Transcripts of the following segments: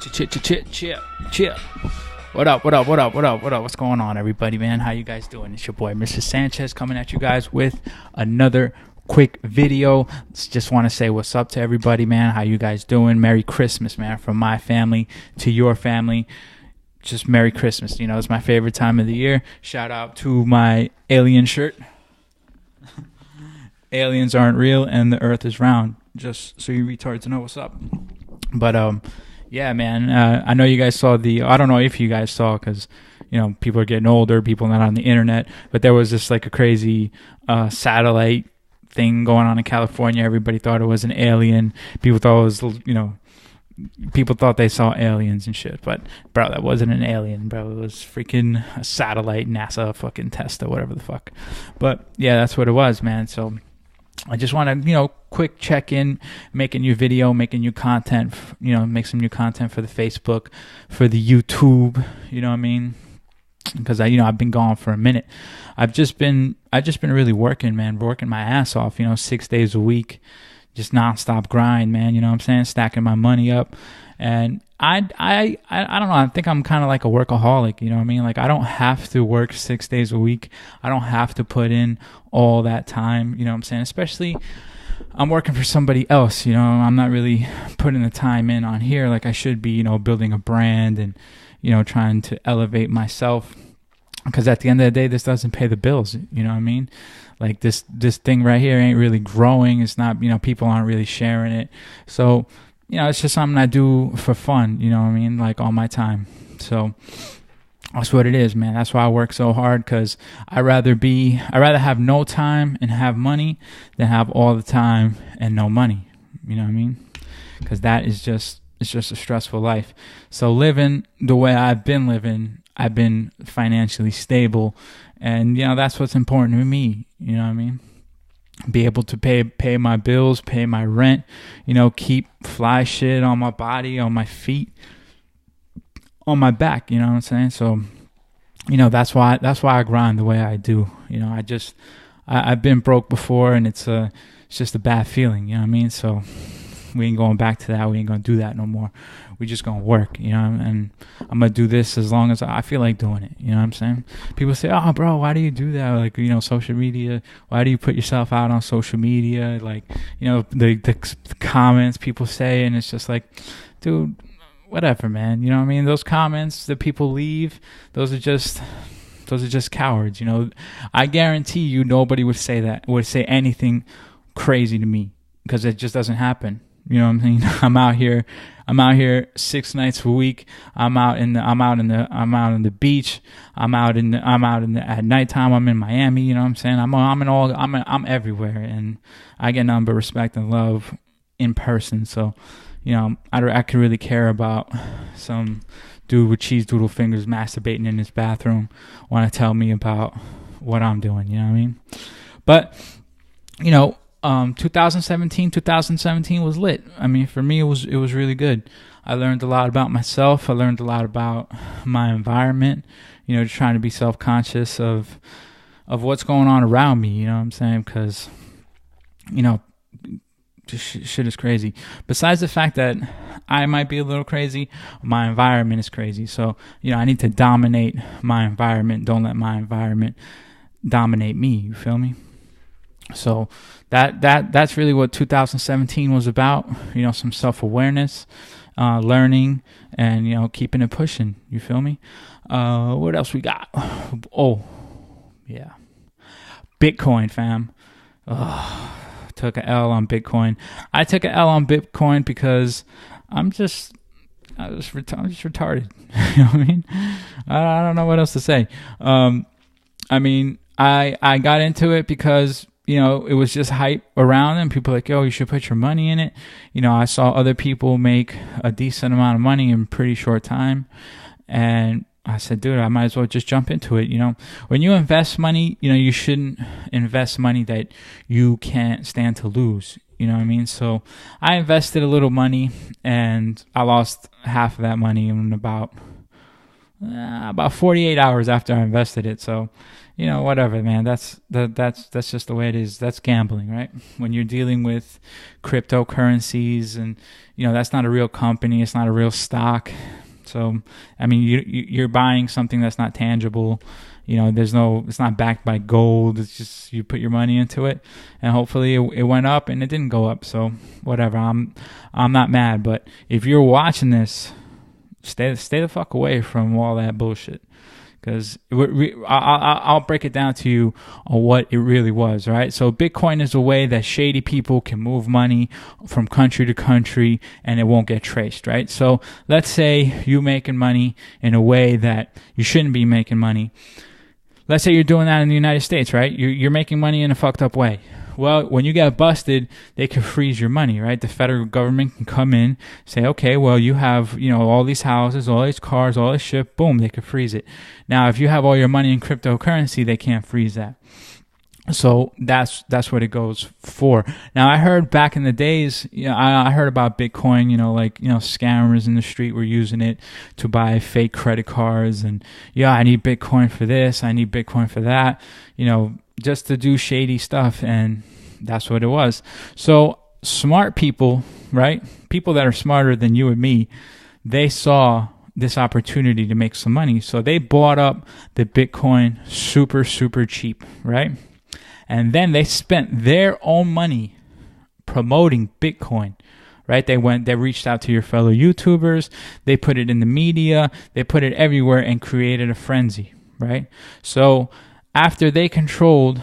Chip. What up? What's going on, everybody, man? How you guys doing? It's your boy, Mr. Sanchez, coming at you guys with another quick video. Just want to say what's up to everybody, man. How you guys doing? Merry Christmas, man, from my family to your family. Just Merry Christmas. You know, it's my favorite time of the year. Shout out to my alien shirt. Aliens aren't real and the earth is round. Just so you retards know what's up. But yeah, man, I know you guys saw I don't know if you guys saw, because you know people are getting older, people not on the internet, but there was this like a crazy satellite thing going on in California. Everybody thought it was an alien. People thought it was, you know, people thought they saw aliens and shit, but bro, that wasn't an alien, bro. It was freaking a satellite, NASA fucking test or whatever the fuck. But yeah, that's what it was, man. So I just want to, you know, quick check in, make a new video, making new content, you know, make some new content for the Facebook, for the YouTube, you know what I mean? Because I've been gone for a minute. I've just been really working, man, working my ass off, you know, 6 days a week, just nonstop grind, man, you know what I'm saying? Stacking my money up. And I don't know, I think I'm kind of like a workaholic, you know what I mean? Like, I don't have to work 6 days a week. I don't have to put in all that time, you know what I'm saying? Especially, I'm working for somebody else, you know? I'm not really putting the time in on here like I should be, you know, building a brand and, you know, trying to elevate myself. Because at the end of the day, this doesn't pay the bills, you know what I mean? Like, this thing right here ain't really growing. It's not, you know, people aren't really sharing it. So, you know, it's just something I do for fun, you know what I mean? Like, all my time. So that's what it is, man. That's why I work so hard, because I'd rather have no time and have money than have all the time and no money. You know what I mean? Because that is just, it's just a stressful life. So living the way I've been living, I've been financially stable, and, you know, that's what's important to me. You know what I mean? Be able to pay my bills, pay my rent, you know, keep fly shit on my body, on my feet, on my back, you know what I'm saying? So, you know, that's why I grind the way I do. You know, I've been broke before, and it's just a bad feeling, you know what I mean? So we ain't going back to that. We ain't going to do that no more. We just going to work, you know, and I'm going to do this as long as I feel like doing it. You know what I'm saying? People say, oh, bro, why do you do that? Like, you know, social media, why do you put yourself out on social media? Like, you know, the comments people say, and it's just like, dude, whatever, man. You know what I mean? Those comments that people leave, those are just cowards, you know. I guarantee you nobody would say anything crazy to me, because it just doesn't happen. You know what I'm saying? I'm out here 6 nights a week. I'm out on the beach. At nighttime I'm in Miami, you know what I'm saying? I'm everywhere, and I get nothing but respect and love in person. So, you know, I could really care about some dude with cheese doodle fingers masturbating in his bathroom want to tell me about what I'm doing, you know what I mean? But, you know, 2017 was lit. I mean, for me, it was really good. I learned a lot about myself. I learned a lot about my environment, you know, just trying to be self-conscious of what's going on around me, you know what I'm saying? Because, you know, shit is crazy. Besides the fact that I might be a little crazy, my environment is crazy. So, you know, I need to dominate my environment. Don't let my environment dominate me. You feel me? So that's really what 2017 was about. You know, some self-awareness, learning, and, you know, keeping it pushing. You feel me? What else we got? Oh, yeah. Bitcoin, fam. Took an L on Bitcoin. I took an L on Bitcoin because I'm just retarded. You know what I mean? I don't know what else to say. I mean, I got into it because, you know, it was just hype around them. People were like, yo, you should put your money in it. You know, I saw other people make a decent amount of money in a pretty short time. And I said, dude, I might as well just jump into it. You know, when you invest money, you know, you shouldn't invest money that you can't stand to lose. You know what I mean? So I invested a little money, and I lost half of that money in about about 48 hours after I invested it. So, whatever, man. That's just the way it is. That's gambling, right? When you're dealing with cryptocurrencies, and that's not a real company. It's not a real stock. So, I mean, you're buying something that's not tangible. It's not backed by gold. It's just you put your money into it, and hopefully it went up, and it didn't go up. So whatever. I'm not mad, but if you're watching this, stay the fuck away from all that bullshit. Because I'll break it down to you on what it really was, right? So Bitcoin is a way that shady people can move money from country to country and it won't get traced, right? So let's say you're making money in a way that you shouldn't be making money. Let's say you're doing that in the United States, right? You're making money in a fucked up way. Well, when you get busted, they can freeze your money, right? The federal government can come in, say, okay, well, you have, all these houses, all these cars, all this shit, boom, they can freeze it. Now, if you have all your money in cryptocurrency, they can't freeze that. So that's what it goes for. Now, I heard back in the days, I heard about Bitcoin, scammers in the street were using it to buy fake credit cards, and I need Bitcoin for this, I need Bitcoin for that, just to do shady stuff, and that's what it was. So smart people, right? People that are smarter than you and me, they saw this opportunity to make some money. So they bought up the Bitcoin super, super cheap, right? And then they spent their own money promoting Bitcoin, right? They reached out to your fellow YouTubers. They put it in the media. They put it everywhere and created a frenzy, right? So after they controlled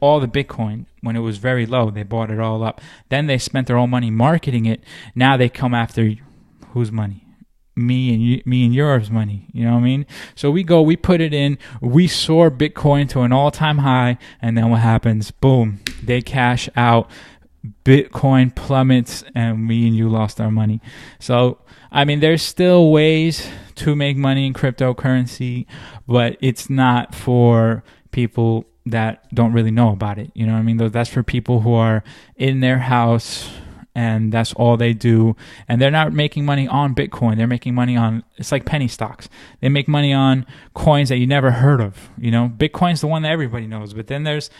all the Bitcoin, when it was very low, they bought it all up. Then they spent their own money marketing it. Now they come after whose money? Me and yours money. You know what I mean? So we put it in, we soar Bitcoin to an all-time high, and then what happens? Boom, they cash out, Bitcoin plummets, and me and you lost our money. So, I mean, there's still ways to make money in cryptocurrency, but it's not for people that don't really know about it. You know what I mean? That's for people who are in their house and that's all they do. And they're not making money on Bitcoin. They're making money on, it's like penny stocks. They make money on coins that you never heard of. Bitcoin's the one that everybody knows, but then there's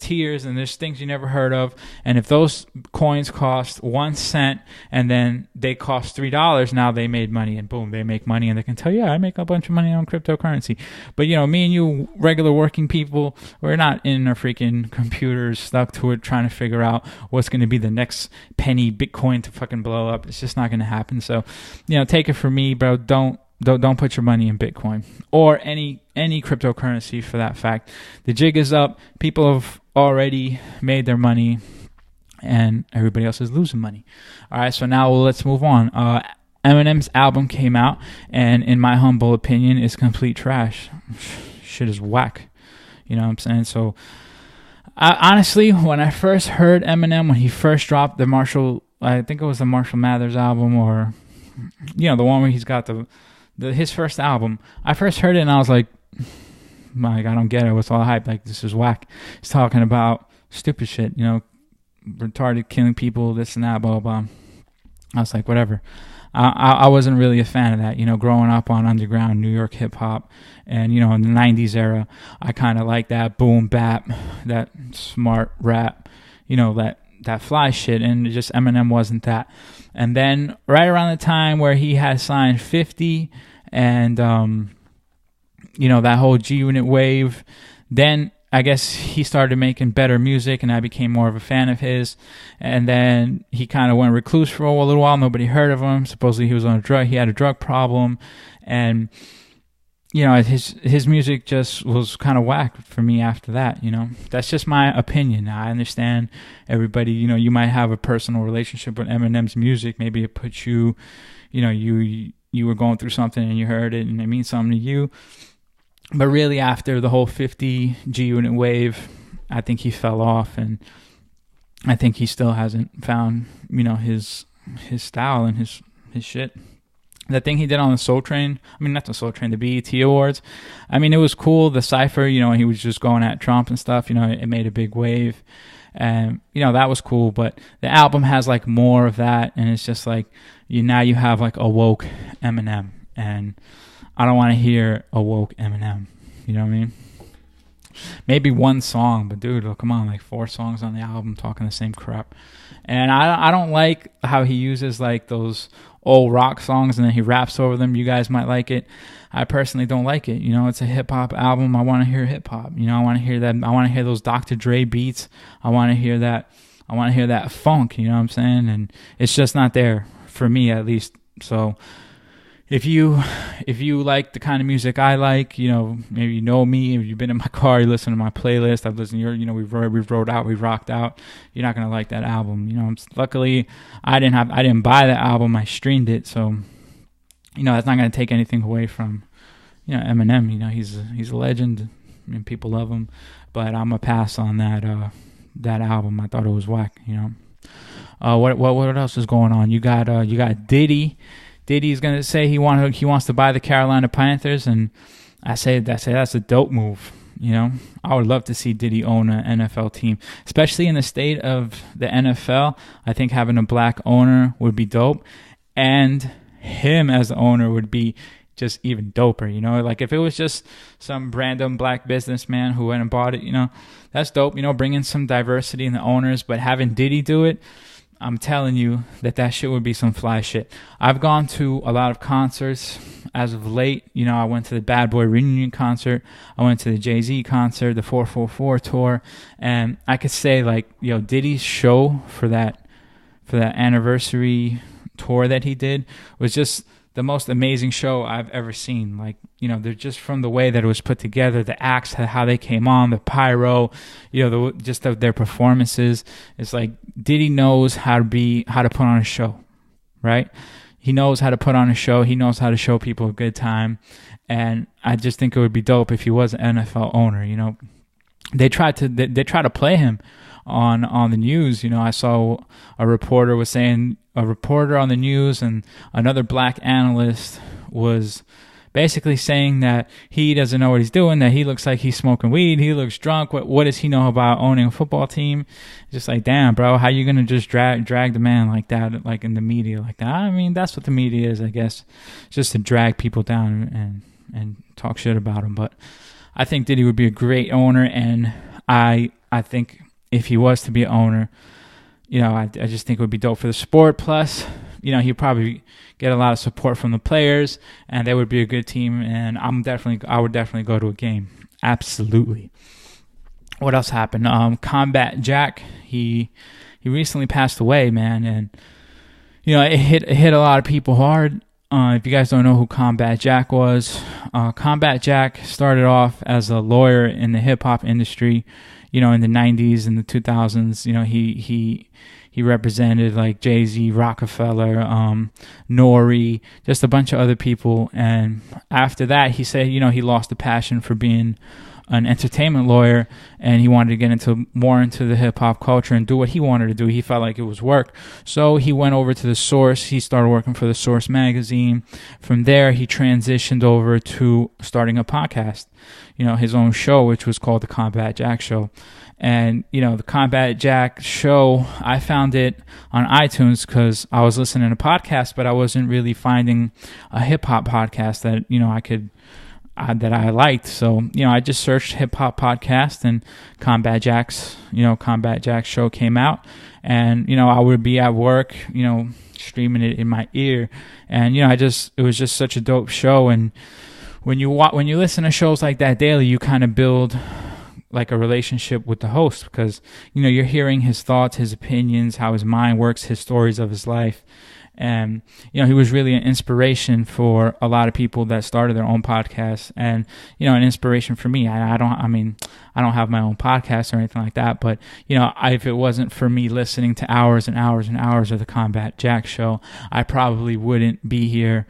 tiers and there's things you never heard of. And if those coins cost 1 cent and then they cost $3, now they made money, and boom, they make money, and they can tell you, I make a bunch of money on cryptocurrency. But me and you regular working people, we're not in our freaking computers stuck to it trying to figure out what's going to be the next penny Bitcoin to fucking blow up. It's just not going to happen. So, take it from me, bro. Don't put your money in Bitcoin or any cryptocurrency for that fact. The jig is up. People have already made their money, and everybody else is losing money. All right, so now let's move on. Eminem's album came out, and in my humble opinion, it's complete trash. Shit is whack. You know what I'm saying? So, honestly, when I first heard Eminem, when he first dropped I think it was the Marshall Mathers album, or the one where he's got his first album, I first heard it and I was like, I don't get it. What's all the hype? Like, this is whack. He's talking about stupid shit, retarded, killing people, this and that, blah, blah, blah. I was like, whatever. I wasn't really a fan of that, growing up on underground New York hip hop, and in the 90s era, I kind of like that boom bap, that smart rap, that fly shit, and just Eminem wasn't that. And then right around the time where he had signed 50 and that whole G-Unit wave, then I guess he started making better music, and I became more of a fan of his. And then he kind of went recluse for a little while. Nobody heard of him. Supposedly he was on a drug. He had a drug problem, and his music just was kind of whack for me after that. That's just my opinion. I understand everybody. You might have a personal relationship with Eminem's music. Maybe it puts you, you were going through something and you heard it and it means something to you. But really, after the whole 50 G-Unit wave, I think he fell off, and I think he still hasn't found, his style and his shit. That thing he did on the Soul Train, not the Soul Train, the BET Awards, it was cool. The Cypher, he was just going at Trump and stuff, it made a big wave. And, that was cool. But the album has, like, more of that, and it's just like, now you have, like, a woke Eminem. And I don't want to hear a woke Eminem. You know what I mean? Maybe one song, but dude, come on, like 4 songs on the album talking the same crap. And I don't like how he uses like those old rock songs and then he raps over them. You guys might like it. I personally don't like it. You know, it's a hip hop album. I want to hear hip hop. You know, I want to hear that. I want to hear those Dr. Dre beats. I want to hear that. I want to hear that funk. You know what I'm saying? And it's just not there for me, at least. So if you like the kind of music I like, you know, maybe you know me, if you've been in my car, you listen to my playlist, I've listened to your, you know, we've rode out, we've rocked out, you're not going to like that album. You know, luckily I didn't buy the album, I streamed it. So, you know, that's not going to take anything away from, you know, Eminem. You know, he's a legend. I mean, people love him, but I'm going to pass on that album. I thought it was whack, you know. What else is going on? You got Diddy. Diddy's gonna say he wants to buy the Carolina Panthers, and I say that's a dope move. You know, I would love to see Diddy own an NFL team, especially in the state of the NFL. I think having a black owner would be dope, and him as the owner would be just even doper. You know, like if it was just some random black businessman who went and bought it, you know, that's dope. You know, bringing some diversity in the owners, but having Diddy do it, I'm telling you that shit would be some fly shit. I've gone to a lot of concerts as of late. You know, I went to the Bad Boy Reunion concert. I went to the Jay-Z concert, the 444 tour. And I could say, like, yo, Diddy's show for that anniversary tour that he did was just the most amazing show I've ever seen. Like, you know, they're just from the way that it was put together, the acts, how they came on, the pyro, you know, their performances. It's like Diddy knows how to put on a show, right? He knows how to put on a show. He knows how to show people a good time. And I just think it would be dope if he was an NFL owner. You know, they try to play him on the news. You know, I saw a reporter on the news and another black analyst was basically saying that he doesn't know what he's doing, that he looks like he's smoking weed, he looks drunk. What does he know about owning a football team? Just like, damn, bro, how you gonna just drag the man like that, like in the media like that? I mean, that's what the media is, I guess, just to drag people down and talk shit about them. But I think Diddy would be a great owner, and I think if he was to be an owner, you know, I just think it would be dope for the sport. Plus, you know, he'd probably get a lot of support from the players, and they would be a good team. And I would definitely go to a game. Absolutely. What else happened? Combat Jack, he recently passed away, man, and you know, it hit a lot of people hard. If you guys don't know who Combat Jack was, Combat Jack started off as a lawyer in the hip hop industry. You know, in the 90s and the 2000s, you know, he represented like Jay-Z, Rockefeller, Nori, just a bunch of other people. And after that, he said, you know, he lost the passion for being an entertainment lawyer, and he wanted to get more into the hip-hop culture and do what he wanted to do. He felt like it was work. So he went over to The Source. He started working for The Source magazine. From there, he transitioned over to starting a podcast, you know, his own show, which was called The Combat Jack Show. And, you know, The Combat Jack Show, I found it on iTunes because I was listening to podcasts, but I wasn't really finding a hip-hop podcast that, you know, that I liked. So, you know, I just searched hip hop podcast, and Combat Jack Show came out, and, you know, I would be at work, you know, streaming it in my ear, and, you know, it was just such a dope show. And when you listen to shows like that daily, you kind of build like a relationship with the host, because, you know, you're hearing his thoughts, his opinions, how his mind works, his stories of his life. And, you know, he was really an inspiration for a lot of people that started their own podcasts, and, you know, an inspiration for me. I don't have my own podcast or anything like that, but, you know, if it wasn't for me listening to hours and hours and hours of the Combat Jack Show, I probably wouldn't be here,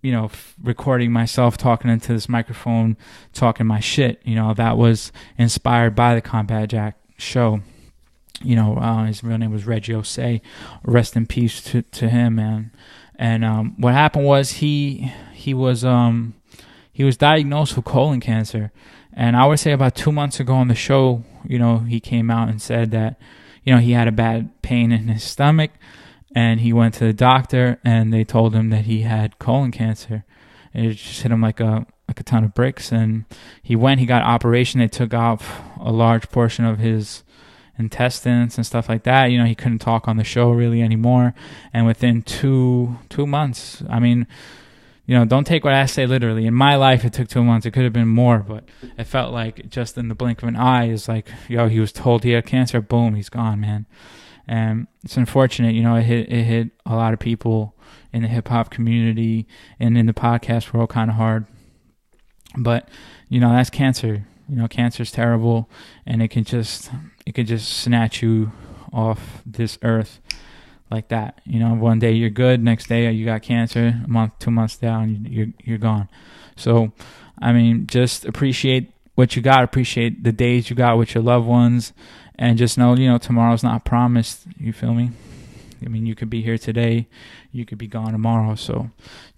you know, recording myself, talking into this microphone, talking my shit. You know, that was inspired by the Combat Jack Show. You know, his real name was Reggie Osei. Rest in peace to him, man. And what happened was he was diagnosed with colon cancer, and I would say about 2 months ago on the show, you know, he came out and said that, you know, he had a bad pain in his stomach, and he went to the doctor, and they told him that he had colon cancer. It just hit him like a ton of bricks. And he got operation. They took off a large portion of his intestines and stuff like that. He couldn't talk on the show really anymore. And within two months, I mean, don't take what I say literally. In my life, it took 2 months. It could have been more, but it felt like just in the blink of an eye, is like, he was told he had cancer. Boom, he's gone, man. And it's unfortunate, it hit a lot of people in the hip hop community and in the podcast world kind of hard. But, that's cancer. Cancer's terrible, and it could just snatch you off this earth like that. One day you're good, next day you got cancer, a month, 2 months down, you're gone. So, I mean, just appreciate what you got, appreciate the days you got with your loved ones, and just know, tomorrow's not promised. You feel me? I mean, you could be here today, you could be gone tomorrow. So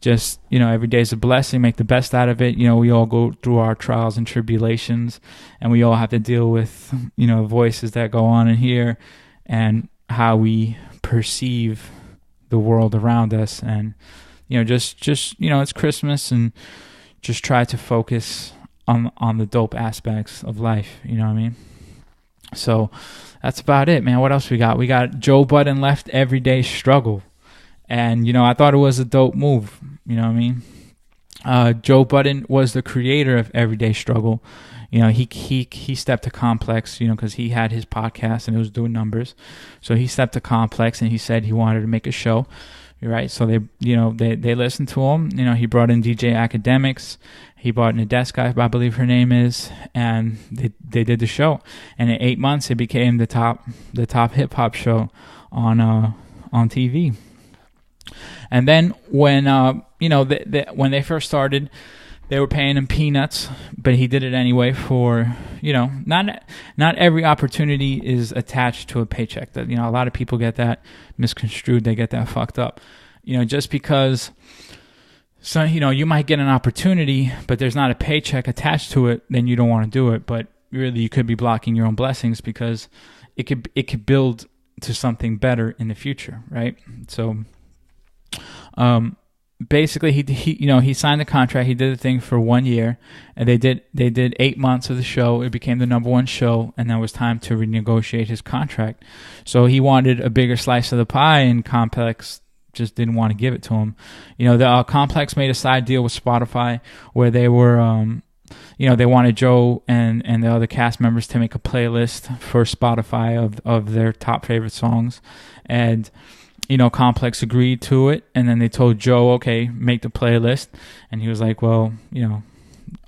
just, every day's a blessing. Make the best out of it. We all go through our trials and tribulations, and we all have to deal with, voices that go on in here and how we perceive the world around us. And, just it's Christmas, and just try to focus on the dope aspects of life. You know what I mean? So that's about it, man. What else we got? We got Joe Budden left Everyday Struggle. And, I thought it was a dope move. You know what I mean? Joe Budden was the creator of Everyday Struggle. He stepped to Complex, because he had his podcast and it was doing numbers. So he stepped to Complex and he said he wanted to make a show. Right? So they listened to him. He brought in DJ Academics. He brought in a desk guy, I believe her name is, and they did the show. And in 8 months, it became the top hip hop show on TV. And then when when they first started, they were paying him peanuts, but he did it anyway for, not every opportunity is attached to a paycheck. That, a lot of people get that misconstrued. They get that fucked up. Just because, so, you might get an opportunity, but there's not a paycheck attached to it, then you don't want to do it. But really, you could be blocking your own blessings, because it could build to something better in the future, right? So, basically, he signed the contract. He did the thing for 1 year, and they did 8 months of the show. It became the number one show, and then it was time to renegotiate his contract. So he wanted a bigger slice of the pie, and Complex just didn't want to give it to him. The Complex made a side deal with Spotify where they were, they wanted Joe and the other cast members to make a playlist for Spotify of their top favorite songs, and Complex agreed to it, and then they told Joe, okay, make the playlist, and he was like, well,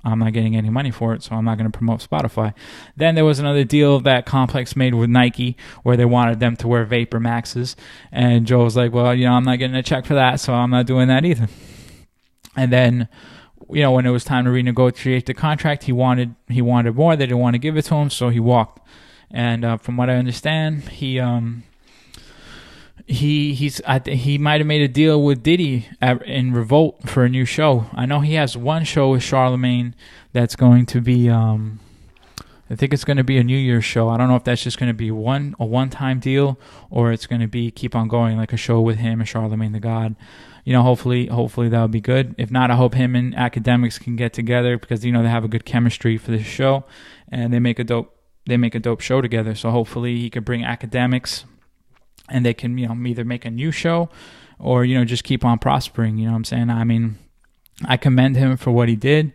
I'm not getting any money for it, so I'm not going to promote Spotify. Then there was another deal that Complex made with Nike where they wanted them to wear Vapor Maxes, and Joe was like, well, I'm not getting a check for that, so I'm not doing that either. And then, when it was time to renegotiate the contract, he wanted more. They didn't want to give it to him, so he walked. And from what I understand, he might have made a deal with Diddy in Revolt for a new show. I know he has one show with Charlemagne that's going to be, I think it's going to be a New Year's show. I don't know if that's just going to be a one-time deal, or it's going to be keep on going, like a show with him and Charlemagne the God. Hopefully that'll be good. If not, I hope him and Academics can get together, because they have a good chemistry for this show, and they make a dope show together. So hopefully he could bring Academics, and they can, either make a new show or, just keep on prospering. You know what I'm saying? I mean, I commend him for what he did,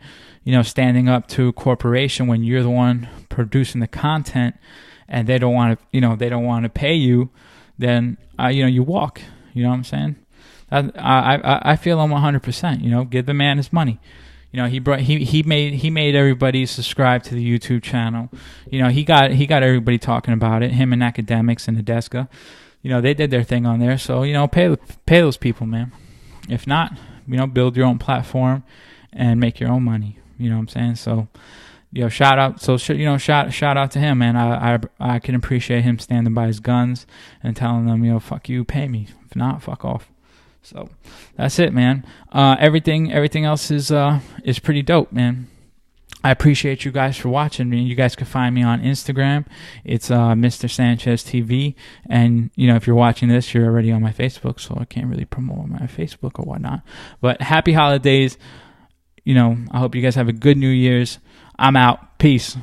standing up to a corporation when you're the one producing the content and they don't want to, they don't want to pay you, then, you walk. You know what I'm saying? I feel him 100%, give the man his money. He made everybody subscribe to the YouTube channel. He got everybody talking about it, him and Academics and Nadeska. They did their thing on there, so, pay those people, man. If not, build your own platform and make your own money. You know what I'm saying? So, shout out. So, shout out to him, man. I can appreciate him standing by his guns and telling them, fuck you, pay me. If not, fuck off. So, that's it, man. Everything else is pretty dope, man. I appreciate you guys for watching me. You guys can find me on Instagram. It's Mr. Sanchez TV. And, if you're watching this, you're already on my Facebook, so I can't really promote my Facebook or whatnot. But happy holidays. I hope you guys have a good New Year's. I'm out. Peace.